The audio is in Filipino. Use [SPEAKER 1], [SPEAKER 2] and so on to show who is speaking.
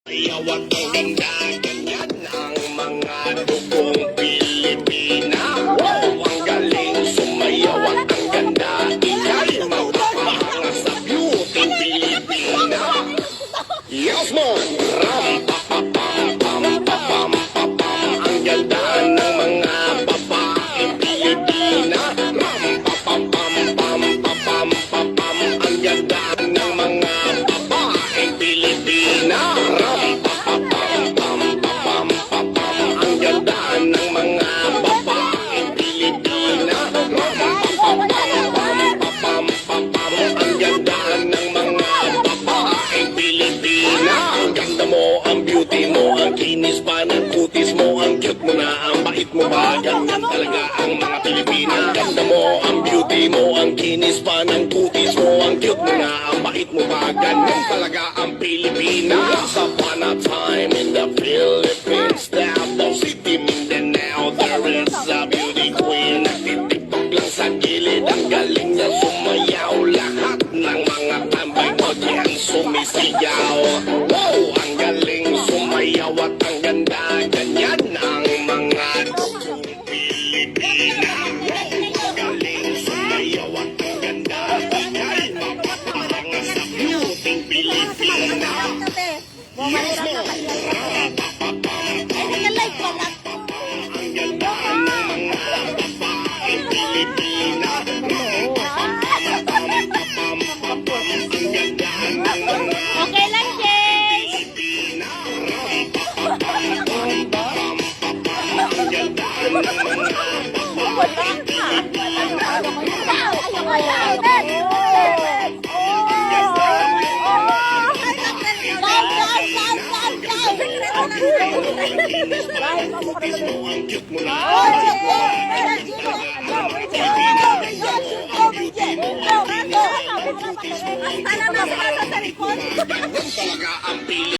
[SPEAKER 1] Yawat ang ganda, ganyan ang mga dugong Pilipina. Wow, ang galing sumayaw at ang ganda, ika'y magpapahanga sa beauty Pilipina. Yes, man! Ram, pa, pa, pam, pam, pa, pam, pa, pam. Ang ganda ng mga babaeng Pilipina. Ram, pa, pa, pam, pam, pa, pam, pa, pam. Ang ganda ng mga babaeng Pilipina. Ram, pa, pa, pam, pam, pa, pam, pa, pam. Ang ganda ng mga babaeng Pilipina. Ram, pa, pa, pam, pam, pa, pam, pa, pam. Ang ganda ng mga babaeng Pilipina. Ang ganda mo, ang beauty mo, ang kinis pa ng kutis mo, ang cute mo na, ang bait mo ba? Ganyan talaga ang mga Pilipina. Ang ganda mo, ang beauty mo, ang kinis pa ng kutis mo, ang cute mo na, ang bait mo ba? Ganyan talaga ang Pilipina. Once upon a time in the Philippines, Davao City, Mindanao, there is a beauty queen. Nagtitiktok lang sa gilid, ang galing niya sumayaw. Lahat ng mga tambay mo diyan sumisigaw. Wow, ang galing sumayaw at ang ganda, ganyan ang mga dugong Pilipina. Wow, ang galing sumayaw at ang ganda, ika'y magpapahanga sa beauty Pilipina. Yes, mo! Ang ganda ng mga babaeng Pilipina. Ang ganda ng mga
[SPEAKER 2] Okay lang, Jess.
[SPEAKER 1] Pilipina. Ang ganda ng mga babaeng Pilipina. Ang cute mo na. Ganyan talaga ang Pilipina.